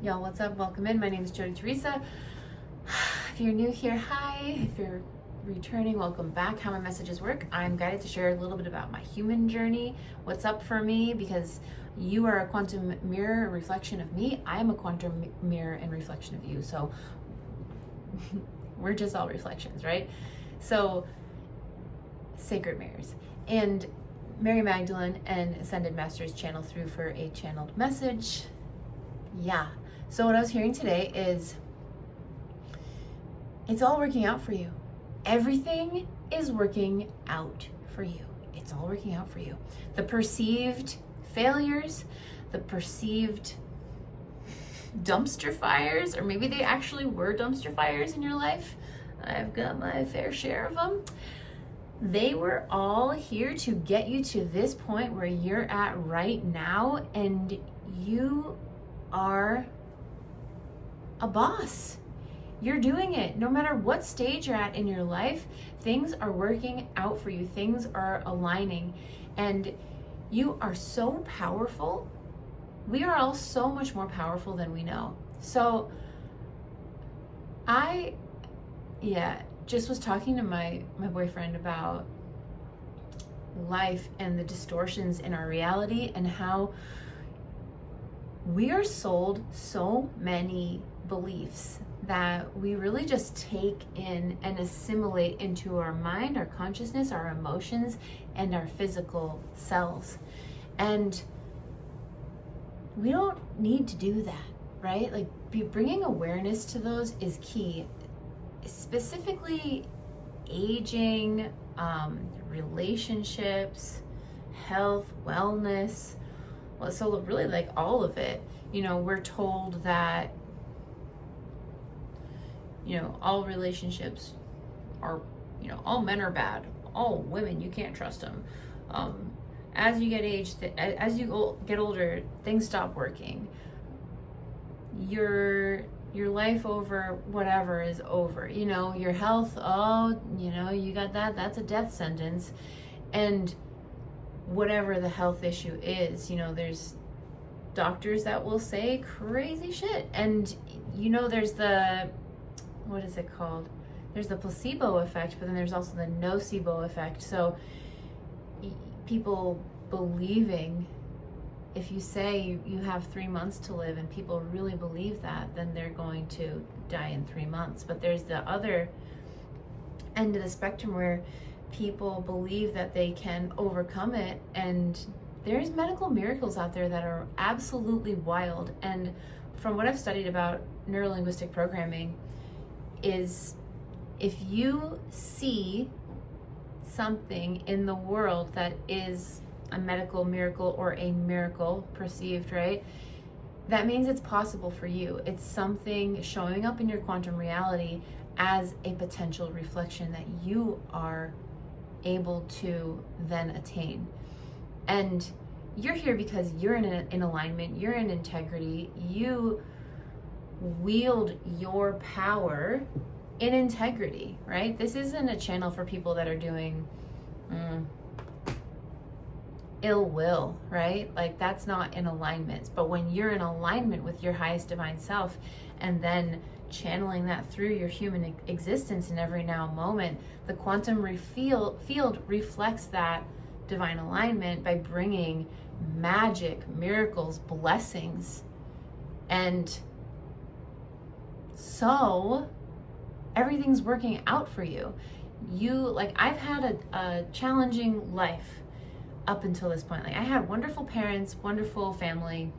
Y'all, what's up? Welcome in. My name is Jody Teresa. If you're new here, hi. If you're returning, welcome back. How my messages work. I'm guided to share a little bit about my human journey, what's up for me, because you are a quantum mirror, a reflection of me. I am a quantum mirror and reflection of you. So we're just all reflections, right? So sacred mirrors. And Mary Magdalene and Ascended Masters channel through for a channeled message. Yeah. So what I was hearing today is it's all working out for you. Everything is working out for you. It's all working out for you. The perceived failures, the perceived dumpster fires, or maybe they actually were dumpster fires in your life. I've got my fair share of them. They were all here to get you to this point where you're at right now, and you are a boss. You're doing it. No matter what stage you're at in your life, things are working out for you. Things are aligning, and you are so powerful. We are all so much more powerful than we know. So I just was talking to my boyfriend about life and the distortions in our reality and how we are sold so many beliefs that we really just take in and assimilate into our mind, our consciousness, our emotions, and our physical selves. And we don't need to do that, right? Like bringing awareness to those is key. Specifically aging, relationships, health, wellness. Well, so really like all of it. You know, we're told that, you know, all relationships are, you know, all men are bad. All women, you can't trust them. As you get aged, as you get older, things stop working. Your life over whatever is over. You know, your health, oh, you know, you got that's a death sentence. And whatever the health issue is, you know, there's doctors that will say crazy shit. And, you know, there's the, what is it called? There's the placebo effect, but then there's also the nocebo effect. So people believing, if you say you have 3 months to live and people really believe that, then they're going to die in 3 months. But there's the other end of the spectrum where people believe that they can overcome it, and there's medical miracles out there that are absolutely wild. And from what I've studied about neuro-linguistic programming is if you see something in the world that is a medical miracle or a miracle perceived, right? That means it's possible for you. It's something showing up in your quantum reality as a potential reflection that you are able to then attain. And you're here because you're in alignment, you're in integrity, you wield your power in integrity, right? This isn't a channel for people that are doing ill will, right? Like that's not in alignment. But when you're in alignment with your highest divine self and then channeling that through your human existence in every now moment, the quantum field reflects that divine alignment by bringing magic, miracles, blessings. And so everything's working out for you. I've had a challenging life up until this point. Like I had wonderful parents, wonderful family.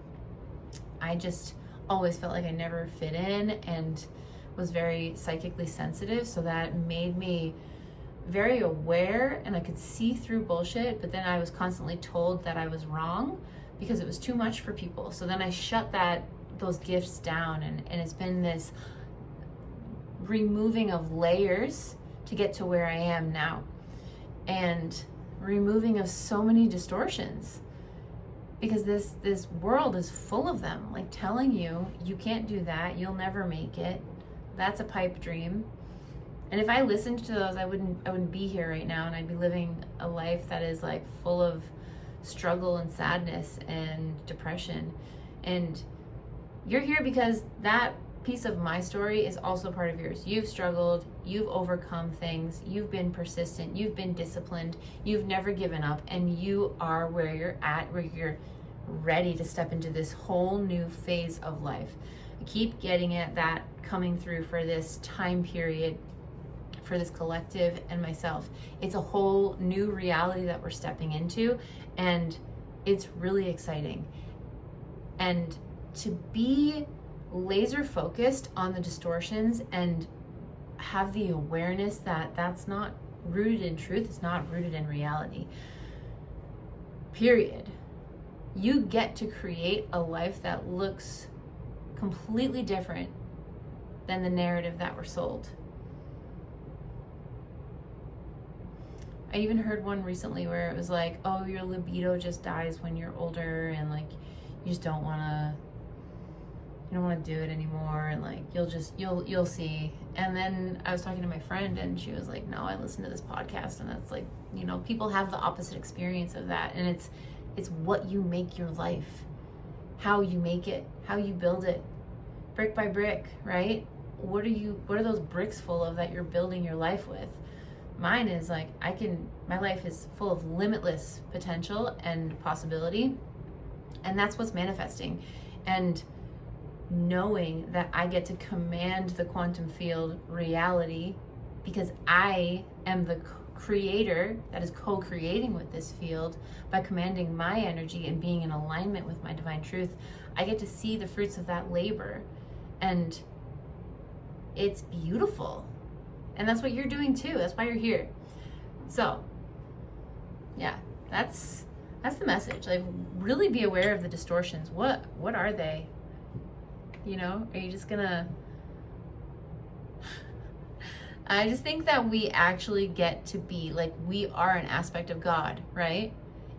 I just always felt like I never fit in and was very psychically sensitive. So that made me very aware, and I could see through bullshit, but then I was constantly told that I was wrong because it was too much for people. So then I shut those gifts down, and it's been this removing of layers to get to where I am now, and removing of so many distortions, because this world is full of them, like telling you can't do that, you'll never make it, that's a pipe dream. And if I listened to those, I wouldn't be here right now, and I'd be living a life that is like full of struggle and sadness and depression. And You're here because that piece of my story is also part of yours. You've struggled, you've overcome things, you've been persistent, you've been disciplined, you've never given up, and you are where you're at, where you're ready to step into this whole new phase of life. I keep getting at that coming through for this time period, for this collective and myself. It's a whole new reality that we're stepping into, and it's really exciting. And to be laser focused on the distortions and have the awareness that that's not rooted in truth, it's not rooted in reality, period. You get to create a life that looks completely different than the narrative that we're sold. I even heard one recently where it was like, oh, your libido just dies when you're older, and like you just don't want to do it anymore, and like you'll see. And then I was talking to my friend, and she was like, no, I listened to this podcast, and that's like, people have the opposite experience of that, and it's what you make your life, how you make it, how you build it, brick by brick, right? What are those bricks full of that you're building your life with? Mine is like, my life is full of limitless potential and possibility, and that's what's manifesting. And knowing that I get to command the quantum field reality because I am the creator that is co-creating with this field by commanding my energy and being in alignment with my divine truth. I get to see the fruits of that labor, and it's beautiful. And that's what you're doing too. That's why you're here. So yeah, that's the message. Like, really be aware of the distortions. What are they? Are you just gonna I just think that we actually get to be like, we are an aspect of God, right?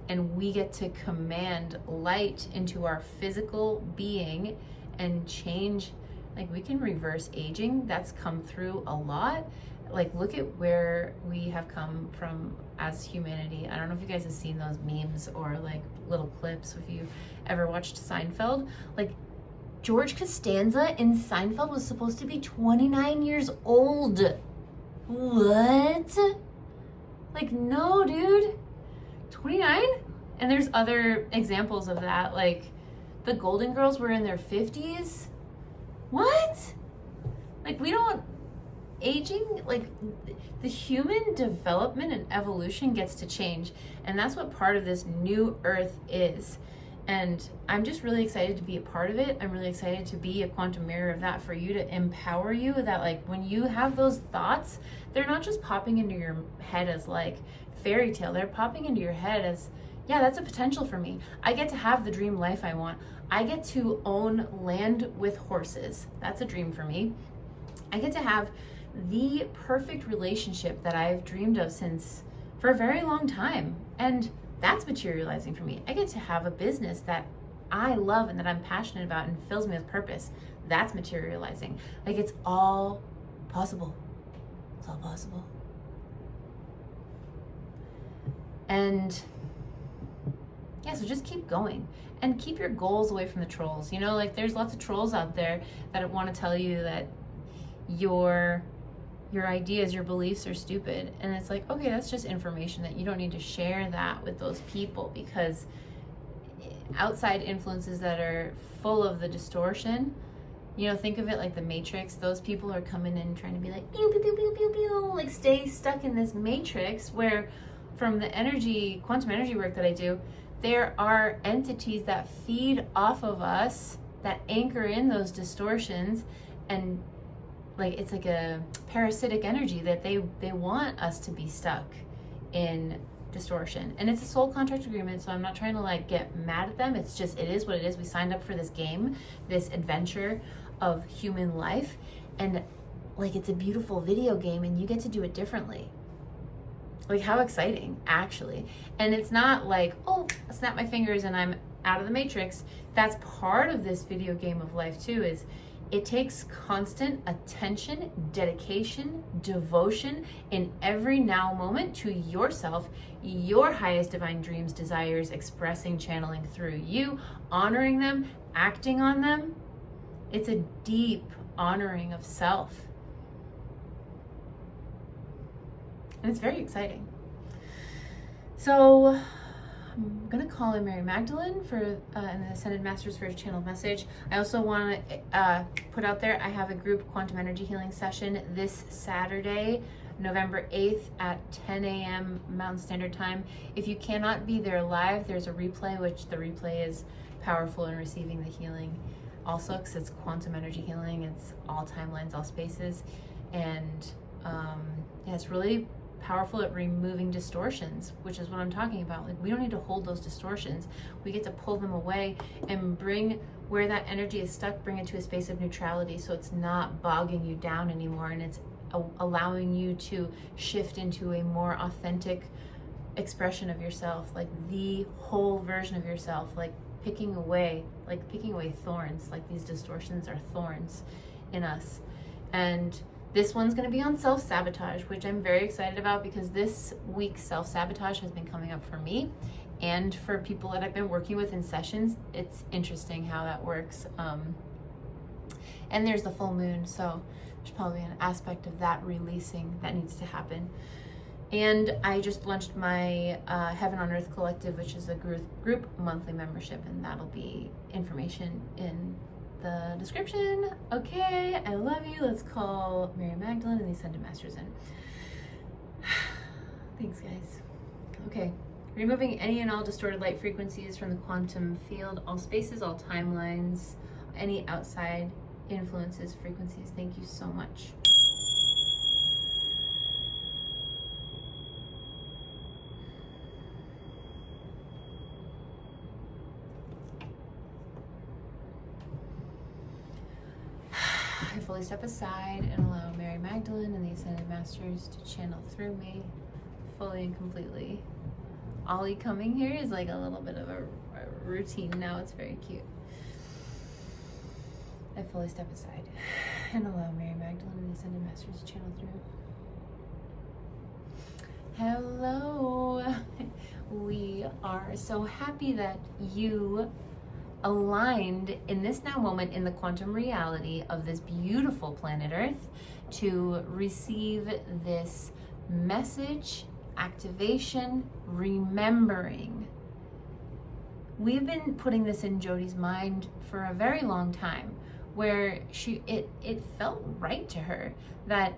And we get to command light into our physical being and change. Like, we can reverse aging. That's come through a lot. Like, look at where we have come from as humanity. I don't know if you guys have seen those memes or like little clips, if you ever watched Seinfeld. Like, George Costanza in Seinfeld was supposed to be 29 years old. What? Like, no, dude. 29? And there's other examples of that. Like, the Golden Girls were in their 50s. What? Like, we don't... Aging, like, the human development and evolution gets to change. And that's what part of this new earth is. And I'm just really excited to be a part of it. I'm really excited to be a quantum mirror of that for you, to empower you, that like when you have those thoughts, they're not just popping into your head as like fairy tale. They're popping into your head as, yeah, that's a potential for me. I get to have the dream life I want. I get to own land with horses. That's a dream for me. I get to have the perfect relationship that I've dreamed of for a very long time. And that's materializing for me. I get to have a business that I love and that I'm passionate about and fills me with purpose. That's materializing. Like, it's all possible. It's all possible. And yeah, so just keep going and keep your goals away from the trolls. Like, there's lots of trolls out there that want to tell you that your ideas, your beliefs are stupid. And it's like, okay, that's just information that you don't need to share that with those people, because outside influences that are full of the distortion, think of it like the Matrix. Those people are coming in trying to be like, pew, pew, pew, pew, pew, pew, like stay stuck in this matrix, where from the quantum energy work that I do, there are entities that feed off of us that anchor in those distortions, and like, it's like a parasitic energy that they want us to be stuck in distortion. And it's a soul contract agreement, so I'm not trying to like get mad at them. It's just, it is what it is. We signed up for this game, this adventure of human life, and like, it's a beautiful video game, and you get to do it differently. Like, how exciting, actually. And it's not like, oh, I snap my fingers and I'm out of the matrix. That's part of this video game of life too, is it takes constant attention, dedication, devotion in every now moment to yourself, your highest divine dreams, desires, expressing, channeling through you, honoring them, acting on them. It's a deep honoring of self. And it's very exciting. So I'm going to call in Mary Magdalene for in the Ascended Masters for a channeled message. I also want to put out there, I have a group quantum energy healing session this Saturday, November 8th at 10 a.m. Mountain Standard Time. If you cannot be there live, there's a replay, which the replay is powerful in receiving the healing also, because it's quantum energy healing. It's all timelines, all spaces. And yeah, it's really powerful at removing distortions, which is what I'm talking about. Like, we don't need to hold those distortions. We get to pull them away and bring where that energy is stuck, bring it to a space of neutrality, so it's not bogging you down anymore, and it's allowing you to shift into a more authentic expression of yourself, like the whole version of yourself, like picking away thorns. Like, these distortions are thorns in us. And this one's going to be on self-sabotage, which I'm very excited about, because this week's self-sabotage has been coming up for me and for people that I've been working with in sessions. It's interesting how that works. And there's the full moon, so there's probably an aspect of that releasing that needs to happen. And I just launched my Heaven on Earth Collective, which is a group monthly membership, and that'll be information in the description. Okay, I love you. Let's call Mary Magdalene and the Ascended Masters in. Thanks, guys. Okay, removing any and all distorted light frequencies from the quantum field, all spaces, all timelines, any outside influences, frequencies. Thank you so much. I fully step aside and allow Mary Magdalene and the Ascended Masters to channel through me fully and completely. Ollie coming here is like a little bit of a routine now. It's very cute. I fully step aside and allow Mary Magdalene and the Ascended Masters to channel through. Hello. We are so happy that you aligned in this now moment in the quantum reality of this beautiful planet Earth to receive this message, activation, remembering. We've been putting this in Jodi's mind for a very long time, where it felt right to her that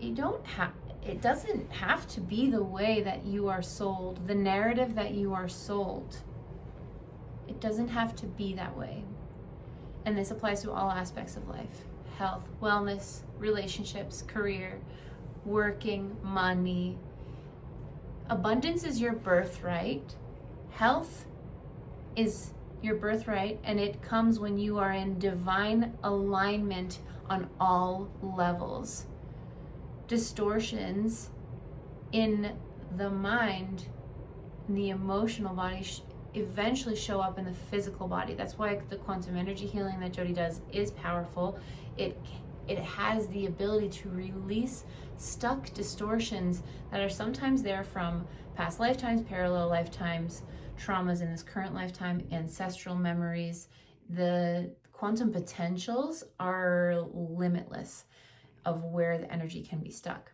it doesn't have to be the way that you are sold, the narrative that you are sold. It doesn't have to be that way. And this applies to all aspects of life: health, wellness, relationships, career, working, money. Abundance is your birthright. Health is your birthright, and it comes when you are in divine alignment on all levels. Distortions in the mind, in the emotional body, eventually show up in the physical body. That's why the quantum energy healing that Jodi does is powerful. It has the ability to release stuck distortions that are sometimes there from past lifetimes, parallel lifetimes, traumas in this current lifetime, ancestral memories. The quantum potentials are limitless of where the energy can be stuck.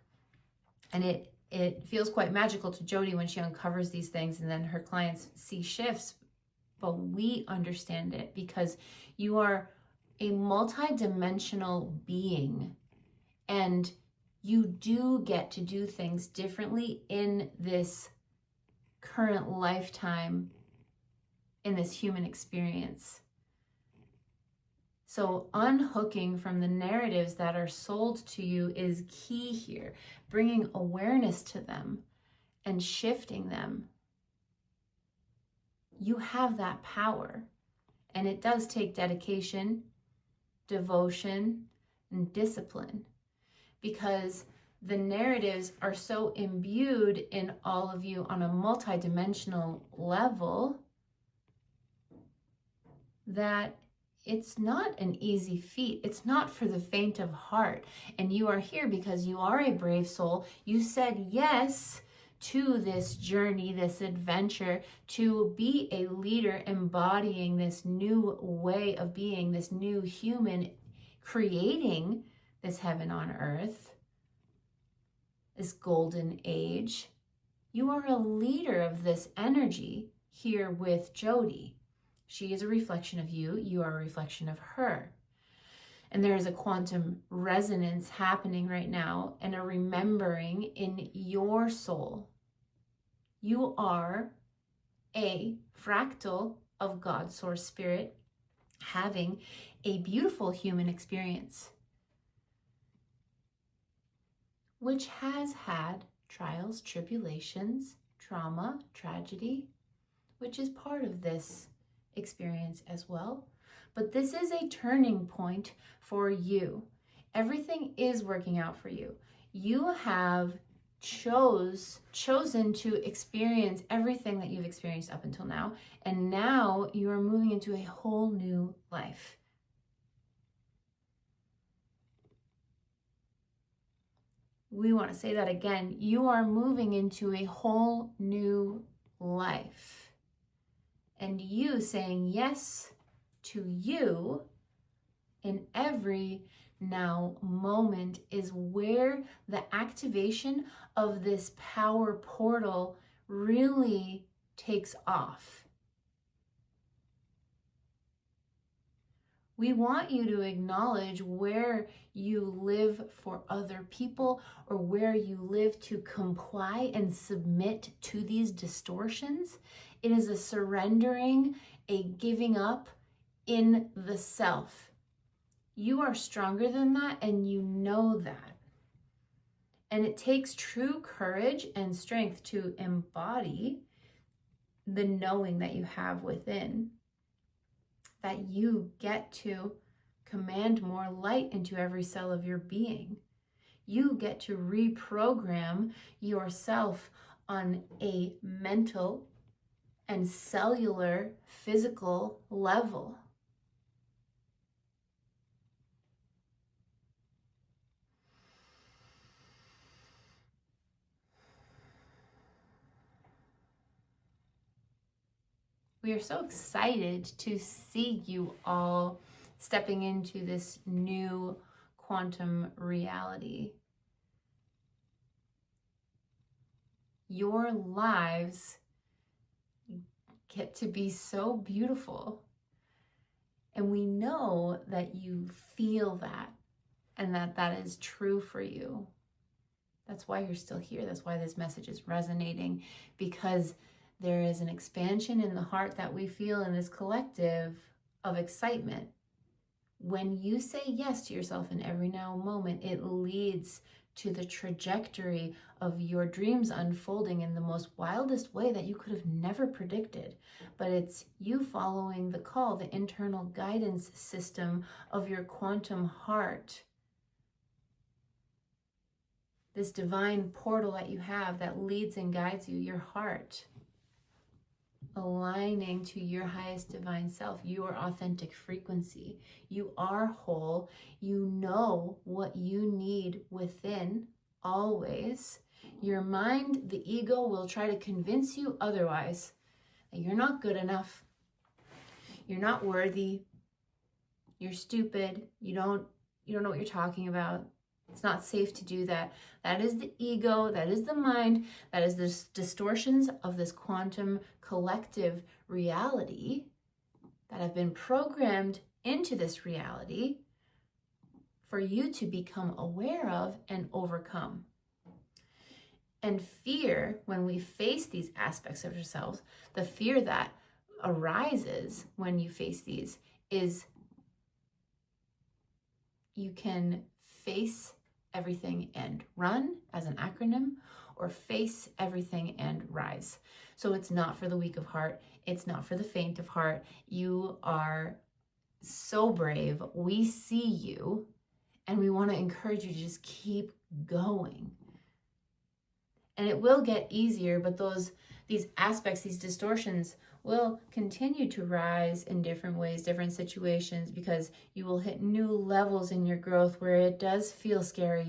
And it feels quite magical to Jodi when she uncovers these things, and then her clients see shifts. But we understand it because you are a multi-dimensional being, and you do get to do things differently in this current lifetime, in this human experience. So unhooking from the narratives that are sold to you is key here. Bringing awareness to them and shifting them. You have that power. And it does take dedication, devotion, and discipline, because the narratives are so imbued in all of you on a multidimensional level that it's not an easy feat. It's not for the faint of heart. And you are here because you are a brave soul. You said yes to this journey, this adventure, to be a leader embodying this new way of being, this new human, creating this heaven on earth, this golden age. You are a leader of this energy here with Jody. She is a reflection of you. You are a reflection of her. And there is a quantum resonance happening right now and a remembering in your soul. You are a fractal of God, Source Spirit, having a beautiful human experience, which has had trials, tribulations, trauma, tragedy, which is part of this experience as well. But this is a turning point for you. Everything is working out for you. You have chosen to experience everything that you've experienced up until now, and now you are moving into a whole new life. We want to say that again. You are moving into a whole new life. And you saying yes to you in every now moment is where the activation of this power portal really takes off. We want you to acknowledge where you live for other people or where you live to comply and submit to these distortions. It is a surrendering, a giving up in the self. You are stronger than that, and you know that. And it takes true courage and strength to embody the knowing that you have within, that you get to command more light into every cell of your being. You get to reprogram yourself on a mental and cellular, physical level. We are so excited to see you all stepping into this new quantum reality. Your lives get to be so beautiful. And we know that you feel that and that that is true for you. That's why you're still here. That's why this message is resonating, because there is an expansion in the heart that we feel in this collective of excitement. When you say yes to yourself in every now moment, it leads to the trajectory of your dreams unfolding in the most wildest way that you could have never predicted. But it's you following the call, the internal guidance system of your quantum heart. This divine portal that you have that leads and guides you, your heart. Aligning to your highest divine self, your authentic frequency. You are whole. You know what you need within always. Your mind, the ego, will try to convince you otherwise, that you're not good enough, you're not worthy, you're stupid, you don't know what you're talking about. It's not safe to do that. That is the ego, that is the mind, that is the distortions of this quantum collective reality that have been programmed into this reality for you to become aware of and overcome. And fear, when we face these aspects of yourselves, the fear that arises when you face these is you can face everything and run as an acronym, or face everything and rise. So it's not for the weak of heart. It's not for the faint of heart. You are so brave. We see you, and we want to encourage you to just keep going. And it will get easier, but these aspects, these distortions will continue to rise in different ways, different situations, because you will hit new levels in your growth where it does feel scary.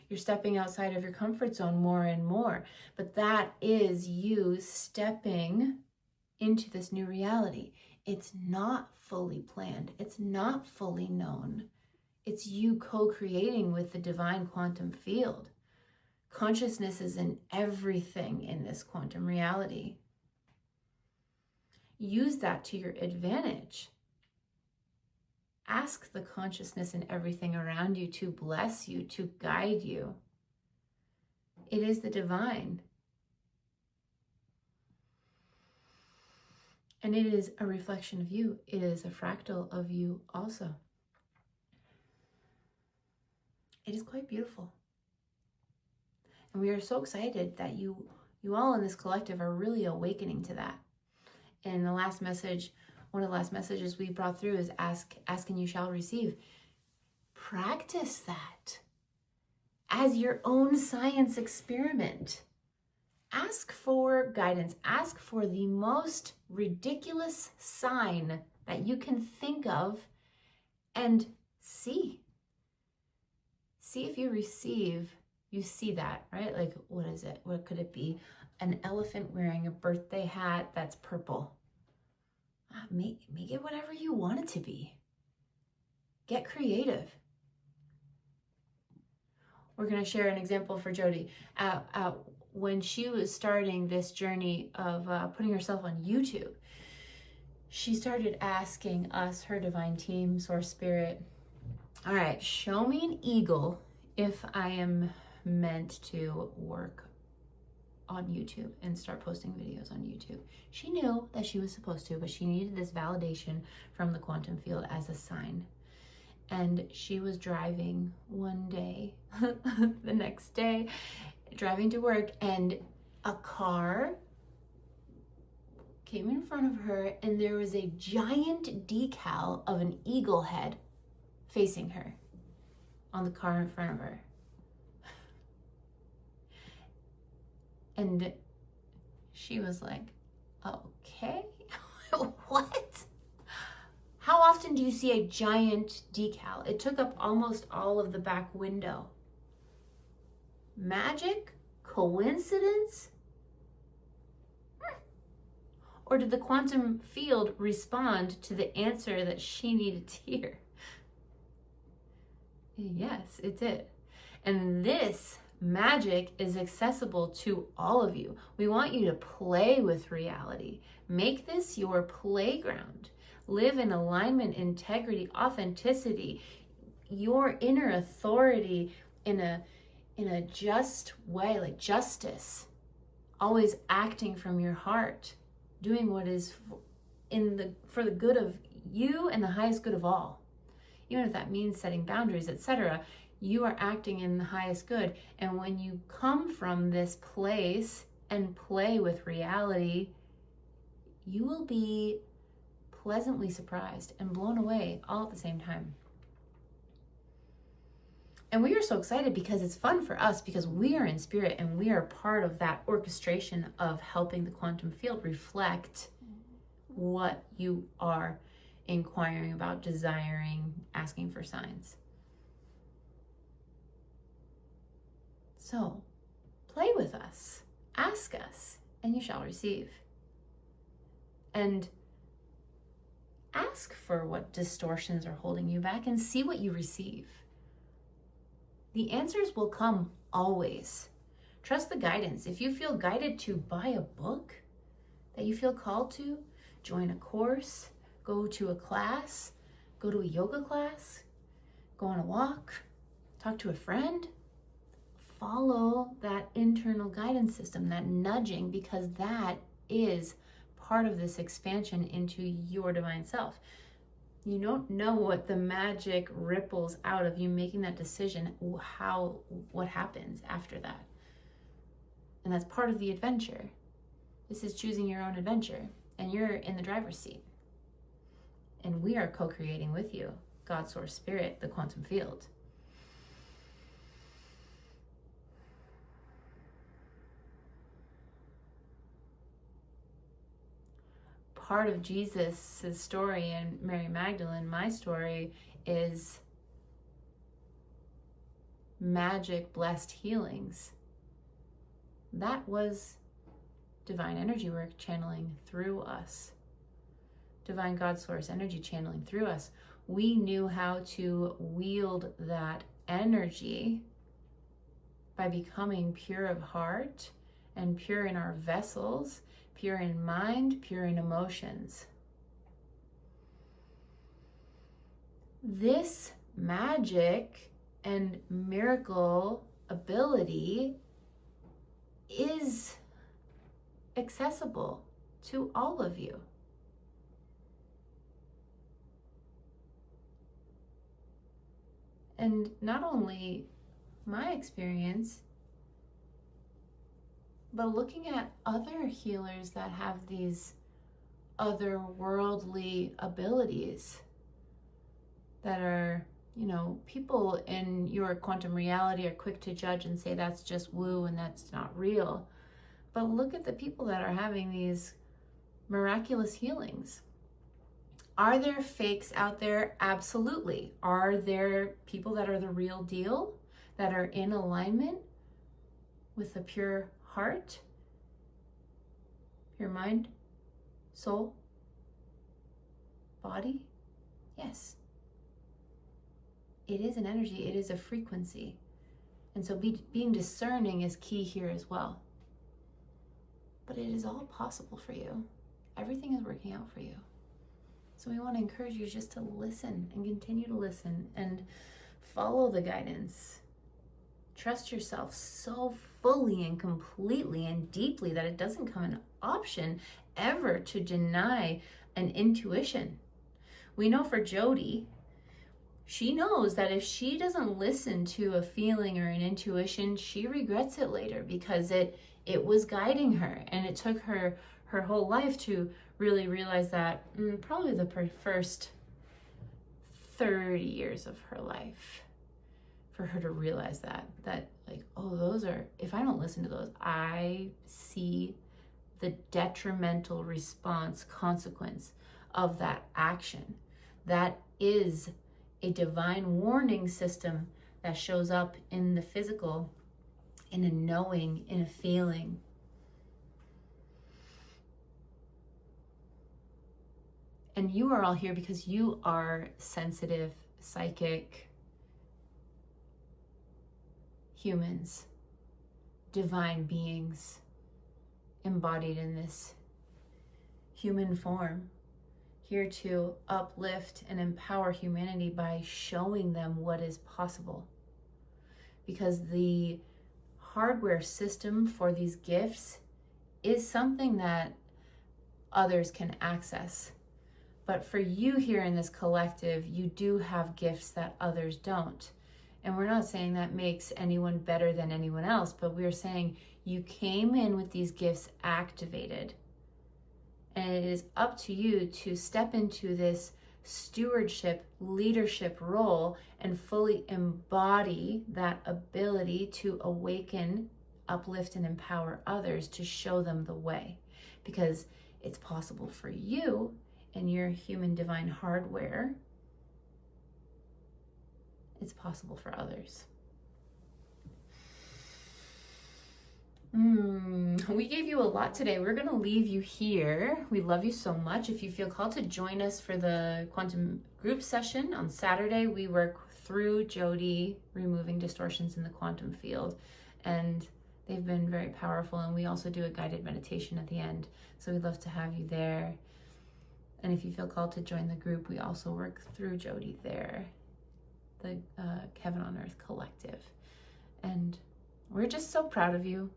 You're stepping outside of your comfort zone more and more. But that is you stepping into this new reality. It's not fully planned. It's not fully known. It's you co-creating with the divine quantum field. Consciousness is in everything in this quantum reality. Use that to your advantage. Ask the consciousness in everything around you to bless you, to guide you. It is the divine. And it is a reflection of you. It is a fractal of you also. It is quite beautiful. And we are so excited that you all in this collective are really awakening to that. And the last message, one of the last messages we brought through is ask and you shall receive. Practice that as your own science experiment. Ask for guidance. Ask for the most ridiculous sign that you can think of and see. See if you receive, you see that, right? Like, what is it? What could it be? An elephant wearing a birthday hat that's purple. Make it whatever you want it to be. Get creative. We're going to share an example for Jody. When she was starting this journey of putting herself on YouTube, she started asking us, her divine team, Source Spirit, all right, show me an eagle if I am meant to work on YouTube and start posting videos on YouTube. She knew that she was supposed to, but she needed this validation from the quantum field as a sign. And she was driving one day, the next day, driving to work, and a car came in front of her, and there was a giant decal of an eagle head facing her on the car in front of her. And she was like, okay, what? How often do you see a giant decal? It took up almost all of the back window. Magic? Coincidence? Or did the quantum field respond to the answer that she needed to hear? Yes, it did. And this magic is accessible to all of you. We want you to play with reality. Make this your playground. Live in alignment, integrity, authenticity, your inner authority in a just way, like justice. Always acting from your heart, doing what is for the good of you and the highest good of all. Even if that means setting boundaries, etc., you are acting in the highest good. And when you come from this place and play with reality, you will be pleasantly surprised and blown away all at the same time. And we are so excited because it's fun for us, because we are in spirit and we are part of that orchestration of helping the quantum field reflect what you are inquiring about, desiring, asking for signs. So, play with us, ask us, and you shall receive. And ask for what distortions are holding you back and see what you receive. The answers will come always. Trust the guidance. If you feel guided to buy a book that you feel called to, join a course, go to a class, go to a yoga class, go on a walk, talk to a friend, follow that internal guidance system, that nudging, because that is part of this expansion into your divine self. You don't know what the magic ripples out of you making that decision, what happens after that. And that's part of the adventure. This is choosing your own adventure, and you're in the driver's seat. And we are co-creating with you, God, Source, Spirit, the quantum field. Part of Jesus' story and Mary Magdalene, my story, is magic, blessed healings, that was divine energy work channeling through us. Divine God source energy channeling through us. We knew how to wield that energy by becoming pure of heart and pure in our vessels, pure in mind, pure in emotions. This magic and miracle ability is accessible to all of you. And not only my experience, but looking at other healers that have these otherworldly abilities that are, people in your quantum reality are quick to judge and say that's just woo and that's not real. But look at the people that are having these miraculous healings. Are there fakes out there? Absolutely. Are there people that are the real deal, that are in alignment with a pure heart, pure mind, soul, body? Yes. It is an energy, it is a frequency. And so being discerning is key here as well. But it is all possible for you. Everything is working out for you. So we want to encourage you just to listen and continue to listen and follow the guidance. Trust yourself so fully and completely and deeply that it doesn't come an option ever to deny an intuition. We know for Jody, she knows that if she doesn't listen to a feeling or an intuition, she regrets it later because it was guiding her, and it took her whole life to really realize that, probably the first 30 years of her life, for her to realize that like, oh, those are, if I don't listen to those, I see the detrimental response, consequence of that action. That is a divine warning system that shows up in the physical, in a knowing, in a feeling. And you are all here because you are sensitive, psychic humans, divine beings, embodied in this human form, here to uplift and empower humanity by showing them what is possible. Because the hardware system for these gifts is something that others can access. But for you here in this collective, you do have gifts that others don't. And we're not saying that makes anyone better than anyone else, but we're saying you came in with these gifts activated. And it is up to you to step into this stewardship, leadership role and fully embody that ability to awaken, uplift, and empower others to show them the way. Because it's possible for you and your human divine hardware. It's possible for others. We gave you a lot today. We're going to leave you here. We love you so much. If you feel called to join us for the quantum group session on Saturday, we work through Jody removing distortions in the quantum field. And they've been very powerful. And we also do a guided meditation at the end. So we'd love to have you there. And if you feel called to join the group, we also work through Jody there, the Heaven on Earth Collective. And we're just so proud of you.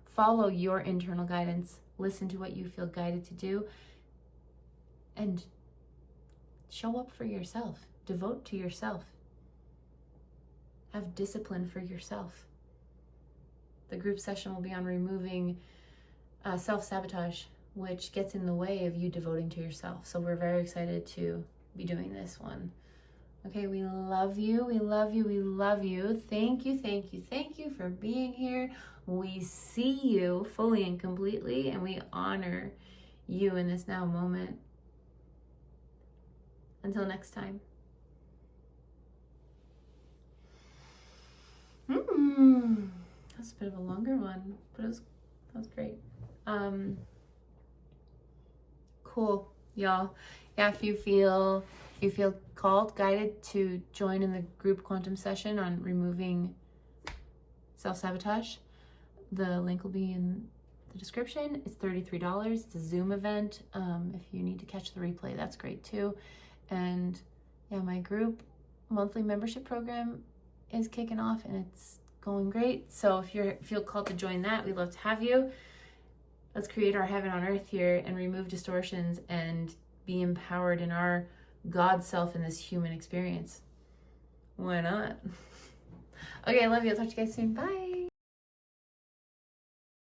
Follow your internal guidance. Listen to what you feel guided to do. And show up for yourself. Devote to yourself. Have discipline for yourself. The group session will be on removing self-sabotage, which gets in the way of you devoting to yourself. So we're very excited to be doing this one. Okay, we love you, we love you, we love you. Thank you, thank you, thank you for being here. We see you fully and completely, and we honor you in this now moment. Until next time. was a bit of a longer one, but that was great. Cool, y'all. Yeah, if you feel called, guided to join in the group quantum session on removing self-sabotage, the link will be in the description. It's $33. It's a Zoom event. If you need to catch the replay, that's great too. And yeah, my group monthly membership program is kicking off and it's going great. So if you feel called to join that, we'd love to have you. Let's create our heaven on earth here and remove distortions and be empowered in our God self in this human experience. Why not? Okay, I love you. I'll talk to you guys soon. Bye.